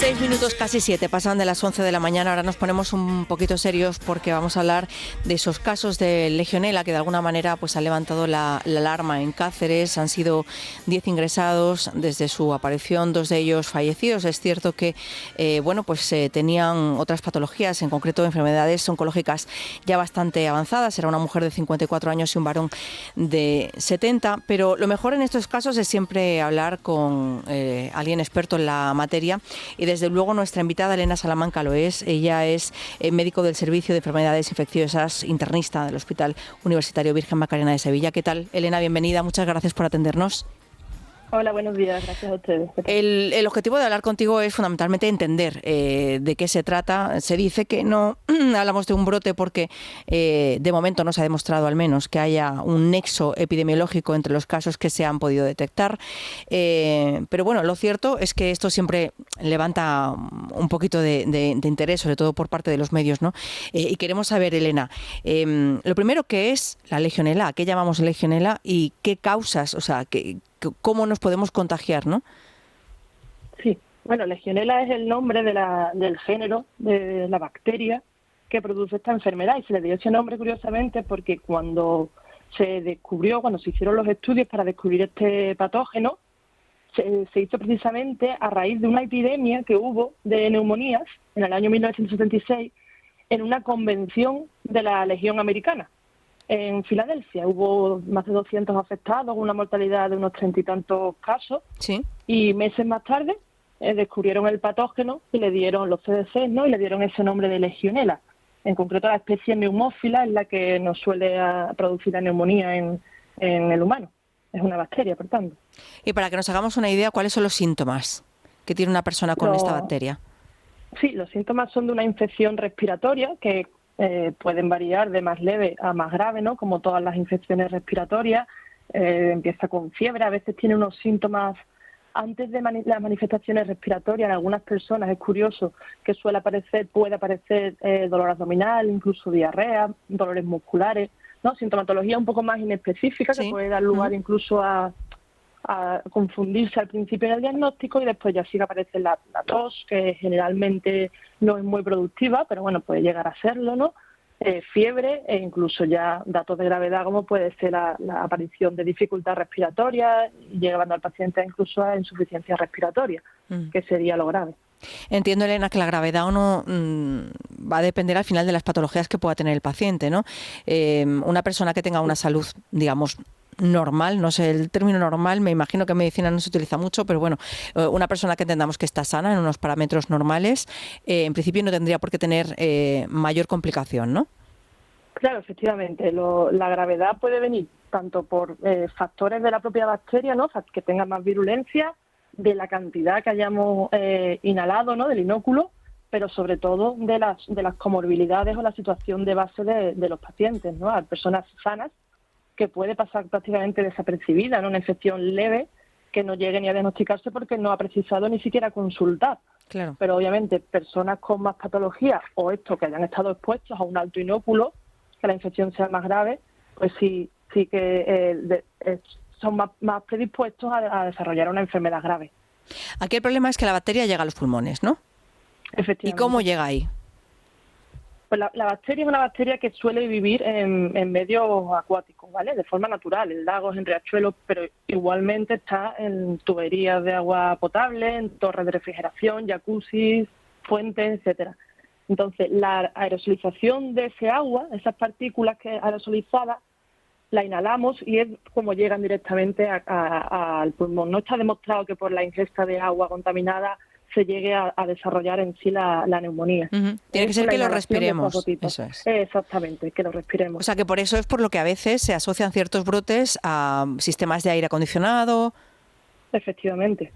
6 minutos, casi 7, pasan de las 11 de la mañana. Ahora nos ponemos un poquito serios porque vamos a hablar de esos casos de legionela que de alguna manera pues han levantado la alarma en Cáceres. Han sido 10 ingresados desde su aparición, 2 de ellos fallecidos. Es cierto que tenían otras patologías, en concreto enfermedades oncológicas ya bastante avanzadas. Era una mujer de 54 años y un varón de 70. Pero lo mejor en estos casos es siempre hablar con alguien experto en la materia. Y desde luego nuestra invitada Elena Salamanca lo es. Ella es médico del Servicio de Enfermedades Infecciosas, internista del Hospital Universitario Virgen Macarena de Sevilla. ¿Qué tal, Elena? Bienvenida. Muchas gracias por atendernos. Hola, buenos días. Gracias a ustedes. El objetivo de hablar contigo es fundamentalmente entender de qué se trata. Se dice que no hablamos de un brote porque de momento no se ha demostrado al menos que haya un nexo epidemiológico entre los casos que se han podido detectar. Pero bueno, lo cierto es que esto siempre levanta un poquito de interés, sobre todo por parte de los medios, ¿no? Y queremos saber, Elena, lo primero, ¿qué es la legionela? ¿A qué llamamos legionela y qué causas, o sea, cómo nos podemos contagiar, ¿no? Sí, bueno, legionela es el nombre del género de la bacteria que produce esta enfermedad, y se le dio ese nombre curiosamente porque cuando se hicieron los estudios para descubrir este patógeno, se hizo precisamente a raíz de una epidemia que hubo de neumonías en el año 1976 en una convención de la Legión Americana. En Filadelfia hubo más de 200 afectados, una mortalidad de unos 30 y tantos casos. Sí. Y meses más tarde descubrieron el patógeno y le dieron los CDC, ¿no? Y le dieron ese nombre de legionela. En concreto, la especie neumófila es la que nos suele producir la neumonía en el humano. Es una bacteria, por tanto. Y para que nos hagamos una idea, ¿cuáles son los síntomas que tiene una persona con esta bacteria? Sí, los síntomas son de una infección respiratoria que pueden variar de más leve a más grave, ¿no? Como todas las infecciones respiratorias. Empieza con fiebre, a veces tiene unos síntomas antes de las manifestaciones respiratorias. En algunas personas es curioso que puede aparecer dolor abdominal, incluso diarrea, dolores musculares, ¿no? Sintomatología un poco más inespecífica, sí, que puede dar lugar incluso a confundirse al principio en el diagnóstico, y después ya sí que aparece la tos, que generalmente no es muy productiva, pero bueno, puede llegar a serlo, ¿no? Fiebre e incluso ya datos de gravedad como puede ser la aparición de dificultad respiratoria, llevando al paciente incluso a insuficiencia respiratoria, que sería lo grave. Entiendo, Elena, que la gravedad o no va a depender al final de las patologías que pueda tener el paciente, ¿no? Una persona que tenga una salud, digamos, normal, no sé, el término normal, me imagino que en medicina no se utiliza mucho, pero bueno, una persona que entendamos que está sana en unos parámetros normales, en principio no tendría por qué tener mayor complicación, ¿no? Claro, efectivamente. La gravedad puede venir tanto por factores de la propia bacteria, ¿no? Que tenga más virulencia, de la cantidad que hayamos inhalado, ¿no? Del inóculo, pero sobre todo de las comorbilidades o la situación de base de los pacientes, ¿no? Hay personas sanas que puede pasar prácticamente desapercibida, ¿no? Una infección leve que no llegue ni a diagnosticarse porque no ha precisado ni siquiera consultar. Claro. Pero obviamente personas con más patologías o estos que hayan estado expuestos a un alto inóculo, que la infección sea más grave, pues sí que son más predispuestos a desarrollar una enfermedad grave. Aquí el problema es que la bacteria llega a los pulmones, ¿no? Efectivamente. ¿Y cómo llega ahí? Pues la bacteria es una bacteria que suele vivir en medios acuáticos, ¿vale? De forma natural, en lagos, en riachuelos, pero igualmente está en tuberías de agua potable, en torres de refrigeración, jacuzzis, fuentes, etcétera. Entonces, la aerosolización de ese agua, esas partículas aerosolizadas, la inhalamos y es como llegan directamente al pulmón. No está demostrado que por la ingesta de agua contaminada se llegue a desarrollar en sí la neumonía. Tiene que ser que lo respiremos. Eso es. Exactamente, que lo respiremos. O sea, que por eso es por lo que a veces se asocian ciertos brotes a sistemas de aire acondicionado. Efectivamente.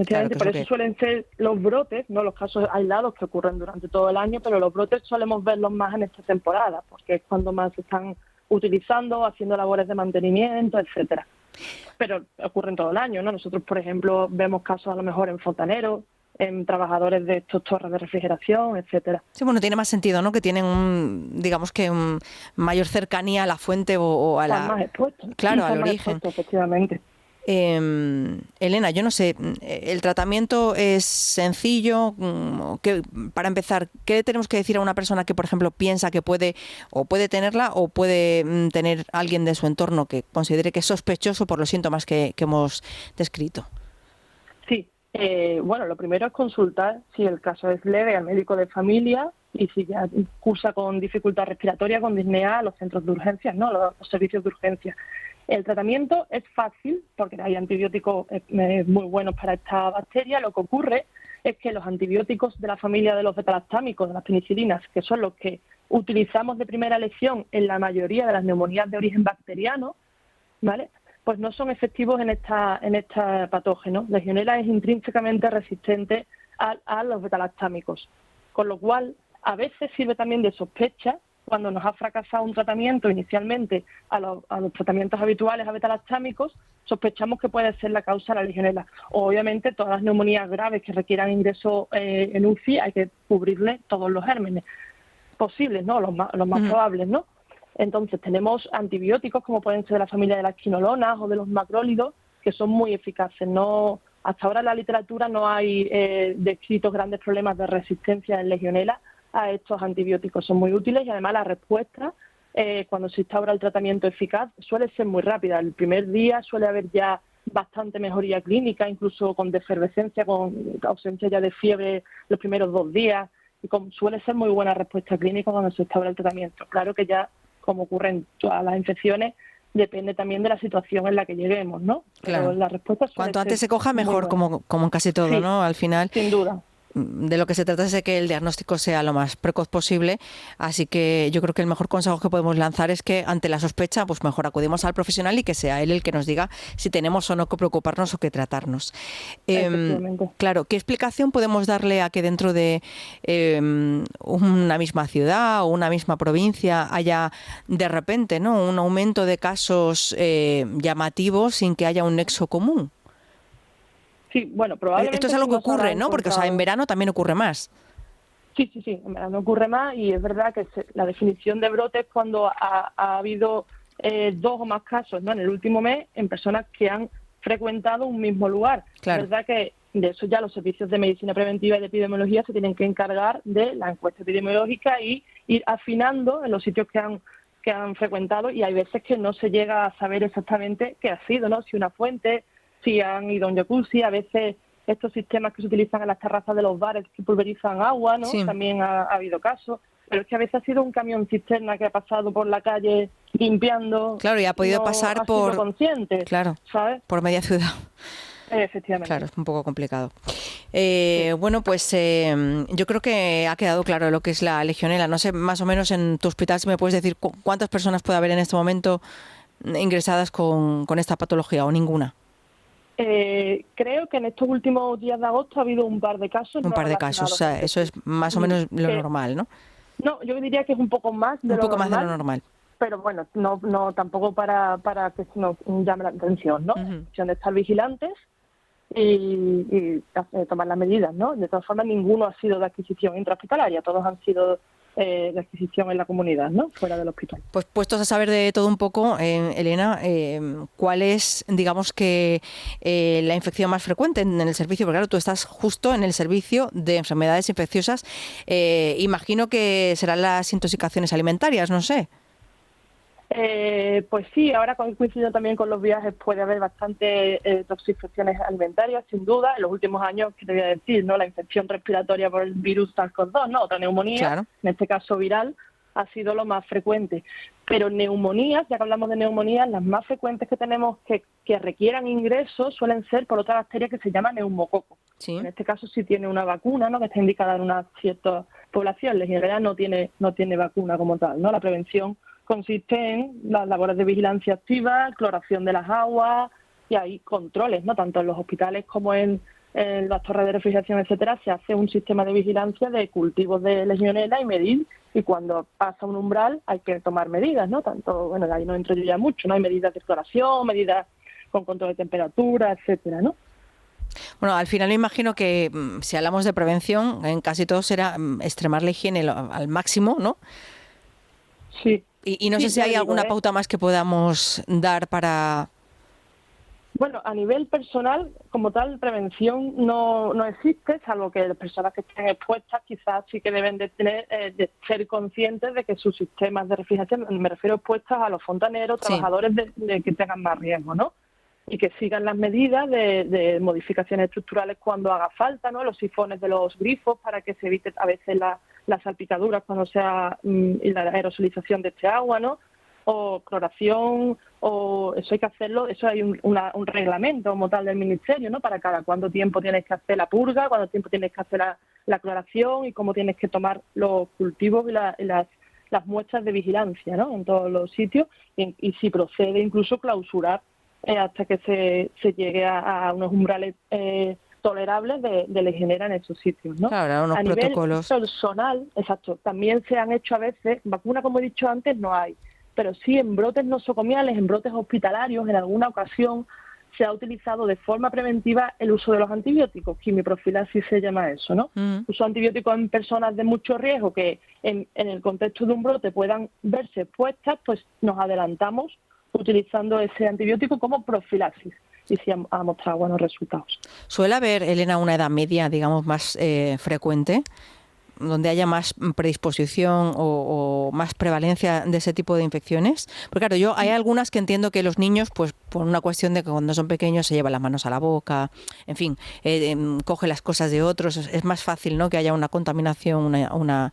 Claro, por eso suelen ser los brotes, no los casos aislados que ocurren durante todo el año, pero los brotes solemos verlos más en esta temporada, porque es cuando más se están utilizando, haciendo labores de mantenimiento, etcétera. Pero ocurren todo el año, ¿no? Nosotros, por ejemplo, vemos casos a lo mejor en fontaneros, en trabajadores de estos torres de refrigeración, etcétera. Sí, bueno, tiene más sentido, ¿no? Que tienen, digamos que mayor cercanía a la fuente o a la... Están más expuestos. Claro, al origen. Expuestos, efectivamente. Elena, yo no sé, ¿el tratamiento es sencillo? Para empezar, ¿qué tenemos que decir a una persona que, por ejemplo, piensa que puede tenerla o puede tener alguien de su entorno que considere que es sospechoso por los síntomas que hemos descrito? Sí, bueno, lo primero es consultar si el caso es leve al médico de familia y si ya cursa con dificultad respiratoria, con disnea, a los centros de urgencias, ¿no? Los servicios de urgencia. El tratamiento es fácil porque hay antibióticos muy buenos para esta bacteria. Lo que ocurre es que los antibióticos de la familia de los betalactámicos, de las penicilinas, que son los que utilizamos de primera elección en la mayoría de las neumonías de origen bacteriano, ¿vale?, pues no son efectivos en esta patógeno. Legionela es intrínsecamente resistente a los betalactámicos, con lo cual a veces sirve también de sospecha cuando nos ha fracasado un tratamiento inicialmente a los tratamientos habituales a betalactámicos, sospechamos que puede ser la causa de la legionela. O, obviamente, todas las neumonías graves que requieran ingreso en UCI hay que cubrirle todos los gérmenes posibles, ¿no? Los más probables, ¿no? Entonces tenemos antibióticos como pueden ser de la familia de las quinolonas o de los macrólidos que son muy eficaces. No, hasta ahora en la literatura no hay descritos grandes problemas de resistencia en legionela a estos antibióticos. Son muy útiles y además la respuesta cuando se instaura el tratamiento eficaz suele ser muy rápida. El primer día suele haber ya bastante mejoría clínica, incluso con defervescencia, con ausencia ya de fiebre los primeros 2 días, y suele ser muy buena respuesta clínica cuando se instaura el tratamiento. Claro que ya, como ocurre en todas las infecciones, depende también de la situación en la que lleguemos, ¿no? Claro. Pero la respuesta cuanto antes se coja, mejor, como en casi todo, sí, ¿no? Al final, sin duda. De lo que se trata es de que el diagnóstico sea lo más precoz posible, así que yo creo que el mejor consejo que podemos lanzar es que ante la sospecha, pues mejor acudimos al profesional y que sea él el que nos diga si tenemos o no que preocuparnos o que tratarnos. Claro, ¿qué explicación podemos darle a que dentro de una misma ciudad o una misma provincia haya de repente, ¿no?, un aumento de casos llamativos sin que haya un nexo común? Sí, bueno, probablemente... Esto es algo que ocurre, ¿no? Porque, o sea, en verano también ocurre más. Sí, en verano ocurre más y es verdad que la definición de brote es cuando ha habido 2 o más casos, ¿no?, en el último mes en personas que han frecuentado un mismo lugar. Claro. Es verdad que de eso ya los servicios de medicina preventiva y de epidemiología se tienen que encargar de la encuesta epidemiológica y ir afinando en los sitios que han frecuentado, y hay veces que no se llega a saber exactamente qué ha sido, ¿no? Si una fuente, si han ido a un jacuzzi. A veces estos sistemas que se utilizan en las terrazas de los bares que pulverizan agua, ¿no? Sí. También ha habido casos. Pero es que a veces ha sido un camión cisterna que ha pasado por la calle limpiando. Claro, y ha podido pasar por... consciente, claro, ¿sabes? Por media ciudad. Efectivamente. Claro, es un poco complicado. Bueno, pues yo creo que ha quedado claro lo que es la legionela. No sé, más o menos en tu hospital, si me puedes decir cuántas personas puede haber en este momento ingresadas con esta patología, o ninguna. Creo que en estos últimos días de agosto ha habido un par de casos. Un par de casos, o sea, eso es más o menos lo normal, ¿no? No, yo diría que es un poco más de lo normal. Un poco más de lo normal. Pero bueno, no tampoco para que nos llame la atención, ¿no? Uh-huh. De estar vigilantes y tomar las medidas, ¿no? De todas formas, ninguno ha sido de adquisición intrahospitalaria, todos han sido de adquisición en la comunidad, ¿no?, fuera del hospital. Pues puestos a saber de todo un poco, Elena, ¿cuál es, digamos, que la infección más frecuente en el servicio? Porque claro, tú estás justo en el servicio de enfermedades infecciosas. Imagino que serán las intoxicaciones alimentarias, no sé. Pues sí, ahora coincidiendo también con los viajes puede haber bastante toxificaciones alimentarias, sin duda. En los últimos años, ¿qué te voy a decir?, ¿no? La infección respiratoria por el virus SARS-CoV-2, ¿no?, otra neumonía, claro, en este caso viral, ha sido lo más frecuente. Pero neumonías, ya que hablamos de neumonías, las más frecuentes que tenemos que requieran ingresos suelen ser por otra bacteria que se llama neumococo. Sí. En este caso sí tiene una vacuna, ¿no?, que está indicada en una cierta población. En realidad no tiene vacuna como tal, ¿no? La prevención consiste en las labores de vigilancia activa, cloración de las aguas, y hay controles, ¿no?, tanto en los hospitales como en las torres de refrigeración, etcétera. Se hace un sistema de vigilancia de cultivos de legionela y medir, y cuando pasa un umbral hay que tomar medidas, ¿no? Tanto, bueno, ahí no entro yo ya mucho, ¿no? Hay medidas de cloración, medidas con control de temperatura, etcétera, ¿no? Bueno, al final me imagino que si hablamos de prevención, en casi todo será extremar la higiene al máximo, ¿no? Sí. Y no sé si hay alguna pauta más que podamos dar para... Bueno, a nivel personal, como tal, prevención no existe, salvo que las personas que estén expuestas quizás sí que deben de tener, de ser conscientes de que sus sistemas de refrigeración, me refiero expuestas a los fontaneros, Sí. trabajadores de que tengan más riesgo, ¿no? Y que sigan las medidas de modificaciones estructurales cuando haga falta, ¿no? Los sifones de los grifos para que se evite a veces las salpicaduras cuando sea y la aerosolización de este agua, ¿no? O cloración, o eso hay que hacerlo, eso hay un reglamento como tal del Ministerio, ¿no? Para cada cuánto tiempo tienes que hacer la purga, cuánto tiempo tienes que hacer la cloración y cómo tienes que tomar los cultivos y las muestras de vigilancia, ¿no? En todos los sitios y si procede incluso clausurar hasta que se llegue a unos umbrales tolerables de legionela en esos sitios, ¿no? Claro, unos A nivel protocolos. personal, exacto, también se han hecho a veces, vacuna como he dicho antes no hay, pero sí en brotes nosocomiales, en brotes hospitalarios, en alguna ocasión se ha utilizado de forma preventiva el uso de los antibióticos, quimioprofilaxis se llama eso, ¿no? Uso de antibióticos en personas de mucho riesgo que en el contexto de un brote puedan verse expuestas, pues nos adelantamos utilizando ese antibiótico como profilaxis y sí ha mostrado buenos resultados. ¿Suele haber, Elena, una edad media, digamos, más frecuente, donde haya más predisposición o más prevalencia de ese tipo de infecciones? Porque claro, hay algunas que entiendo que los niños, pues por una cuestión de que cuando son pequeños se llevan las manos a la boca, en fin, coge las cosas de otros, es más fácil, ¿no?, que haya una contaminación, una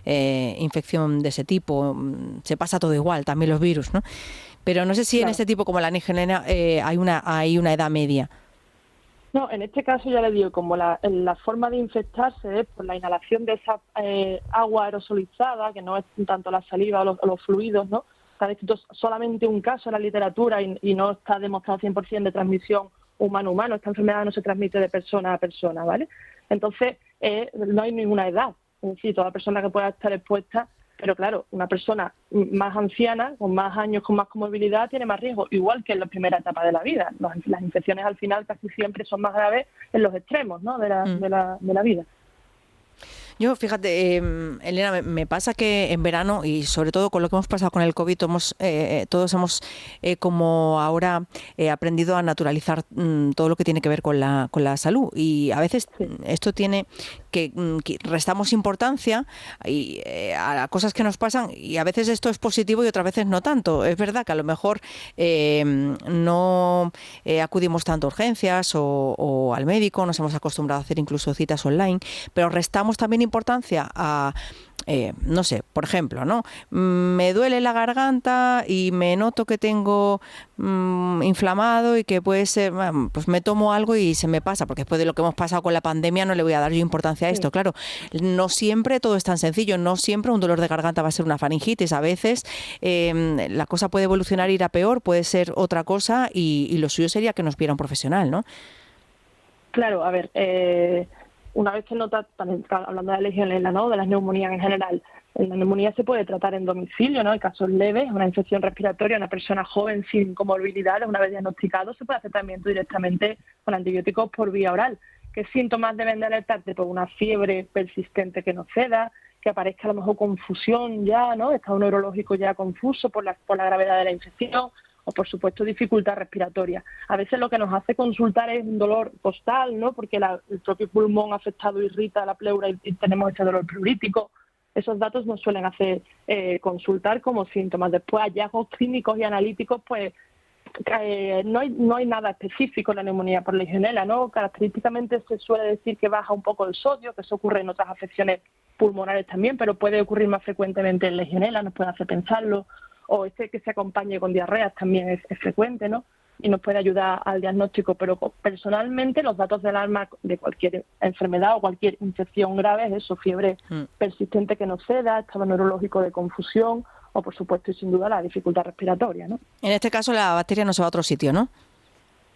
infección de ese tipo. Se pasa todo igual, también los virus, ¿no? Pero no sé si en Claro. este tipo como la legionela hay una edad media. No, en este caso ya le digo, como la forma de infectarse es por la inhalación de esa agua aerosolizada, que no es tanto la saliva o los fluidos, ¿no? Está descrito solamente un caso en la literatura y no está demostrado 100% de transmisión humano-humano. Esta enfermedad no se transmite de persona a persona, ¿vale? Entonces, no hay ninguna edad. Es decir, toda persona que pueda estar expuesta, pero claro, una persona más anciana, con más años, con más comorbilidad, tiene más riesgo, igual que en la primera etapa de la vida. Las infecciones al final casi siempre son más graves en los extremos, ¿no?, de la vida. Yo, fíjate, Elena, me pasa que en verano, y sobre todo con lo que hemos pasado con el COVID, todos hemos como ahora aprendido a naturalizar todo lo que tiene que ver con la salud. Y a veces Sí. esto tiene que restamos importancia a cosas que nos pasan, y a veces esto es positivo y otras veces no tanto. Es verdad que a lo mejor no acudimos tanto a urgencias o al médico, nos hemos acostumbrado a hacer incluso citas online, pero restamos también importancia a no sé, por ejemplo, ¿no? Me duele la garganta y me noto que tengo inflamado y que puede ser, pues me tomo algo y se me pasa, porque después de lo que hemos pasado con la pandemia no le voy a dar yo importancia a esto. Sí. Claro, no siempre todo es tan sencillo, no siempre un dolor de garganta va a ser una faringitis, a veces la cosa puede evolucionar, ir a peor, puede ser otra cosa y lo suyo sería que nos viera un profesional, ¿no? Claro, a ver, una vez que nota, hablando de legionela, ¿no?, de las neumonías en general, la neumonía se puede tratar en domicilio, ¿no?, en casos leves, una infección respiratoria, una persona joven sin comorbilidades, una vez diagnosticado, se puede hacer tratamiento directamente con antibióticos por vía oral. ¿Qué síntomas deben de alertarte? Pues una fiebre persistente que no ceda, que aparezca a lo mejor confusión ya, ¿no?, estado neurológico ya confuso por la gravedad de la infección, o por supuesto dificultad respiratoria. A veces lo que nos hace consultar es un dolor costal, ¿no?, porque el propio pulmón afectado irrita la pleura y tenemos ese dolor pleurítico. Esos datos nos suelen hacer consultar como síntomas. Después, hallazgos clínicos y analíticos, pues no hay nada específico en la neumonía por legionela, ¿no? Característicamente se suele decir que baja un poco el sodio, que eso ocurre en otras afecciones pulmonares también, pero puede ocurrir más frecuentemente en legionela, nos puede hacer pensarlo. O que se acompañe con diarreas también es frecuente, ¿no?, y nos puede ayudar al diagnóstico, pero personalmente los datos de alarma de cualquier enfermedad o cualquier infección grave es eso: fiebre persistente que no ceda, estado neurológico de confusión o, por supuesto y sin duda, la dificultad respiratoria, ¿no? En este caso la bacteria no se va a otro sitio, ¿no?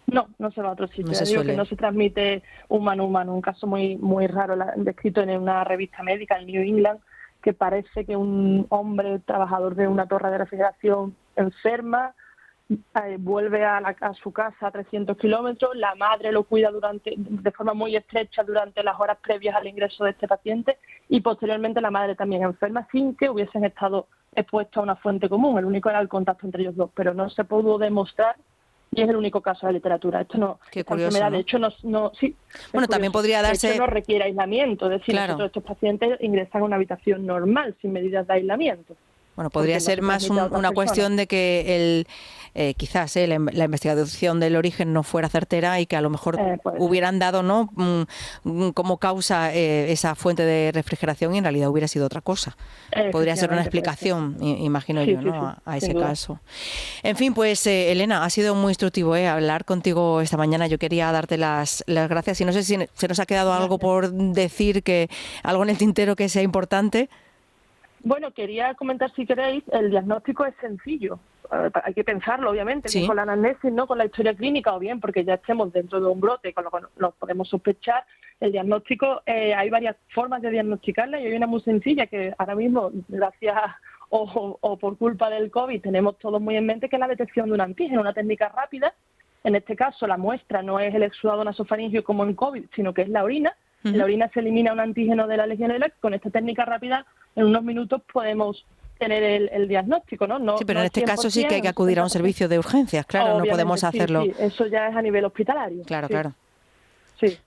No se va a otro sitio. No Ya se digo suele. que no se transmite humano-humano. Un caso muy, muy raro, descrito en una revista médica, en New England, que parece que un hombre trabajador de una torre de refrigeración enferma, vuelve a su casa a 300 kilómetros, la madre lo cuida de forma muy estrecha durante las horas previas al ingreso de este paciente y posteriormente la madre también enferma sin que hubiesen estado expuestos a una fuente común. El único era el contacto entre ellos dos, pero no se pudo demostrar y es el único caso de literatura. Esto no, Qué esta curioso, enfermedad, ¿no? de hecho, sí. Bueno, también podría darse... De hecho, no requiere aislamiento, es decir, Claro. nosotros estos pacientes ingresan a una habitación normal, sin medidas de aislamiento. Bueno, podría ser no más una cuestión cuestión de que quizás la investigación del origen no fuera certera y que a lo mejor hubieran dado, ¿no?, como causa esa fuente de refrigeración y en realidad hubiera sido otra cosa. Podría ser una explicación, imagino yo, ¿no?, a ese caso. En fin, pues Elena, ha sido muy instructivo hablar contigo esta mañana. Yo quería darte las gracias y no sé si se nos ha quedado algo por decir, algo en el tintero que sea importante. Bueno, quería comentar, si queréis, el diagnóstico es sencillo. Hay que pensarlo, obviamente, bien con la anamnesis, no con la historia clínica, o bien porque ya estemos dentro de un brote, con lo que lo podemos sospechar. El diagnóstico, hay varias formas de diagnosticarla y hay una muy sencilla que ahora mismo, gracias o por culpa del COVID, tenemos todos muy en mente, que es la detección de un antígeno, una técnica rápida. En este caso, la muestra no es el exudado nasofaringeo como en COVID, sino que es la orina. En la orina se elimina un antígeno de la Legionela. Con esta técnica rápida, en unos minutos podemos tener el diagnóstico, ¿no? Sí, pero en este 100%, caso sí que hay que acudir a un servicio de urgencias, claro, obviamente, no podemos hacerlo. Sí, eso ya es a nivel hospitalario. Claro, claro. Sí.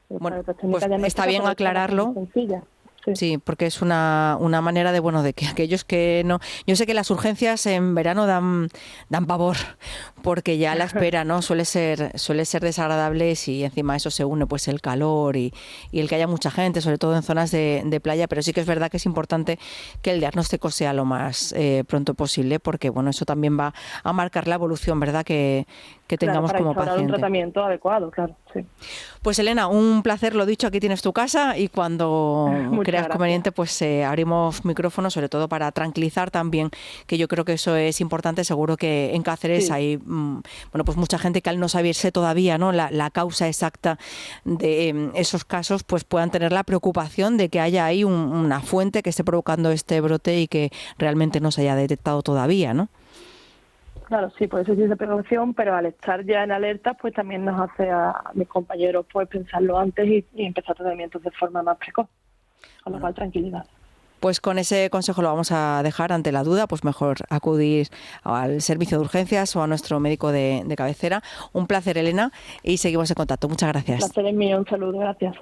Bueno, pues está bien aclararlo. Sí, porque es una manera de que aquellos que no... Yo sé que las urgencias en verano dan pavor, porque ya la espera, ¿no?, suele ser desagradable, y encima eso se une pues el calor y el que haya mucha gente, sobre todo en zonas de playa, pero sí que es verdad que es importante que el diagnóstico sea lo más pronto posible, porque bueno, eso también va a marcar la evolución, ¿verdad?, que tengamos para como paciente. Un tratamiento adecuado, claro, sí. Pues Elena, un placer, lo dicho, aquí tienes tu casa y cuando creas conveniente pues abrimos micrófonos, sobre todo para tranquilizar también, que yo creo que eso es importante. Seguro que en Cáceres hay pues mucha gente que al no saberse todavía, ¿no?, la causa exacta de esos casos, pues puedan tener la preocupación de que haya ahí una fuente que esté provocando este brote y que realmente no se haya detectado todavía, ¿no? Claro, sí, por eso sí de prevención, pero al estar ya en alerta, pues también nos hace a mis compañeros pues pensarlo antes y empezar tratamientos de forma más precoz, con lo cual tranquilidad. Pues con ese consejo lo vamos a dejar. Ante la duda, pues mejor acudir al servicio de urgencias o a nuestro médico de cabecera. Un placer, Elena, y seguimos en contacto. Muchas gracias. Un placer es mío, un saludo, gracias.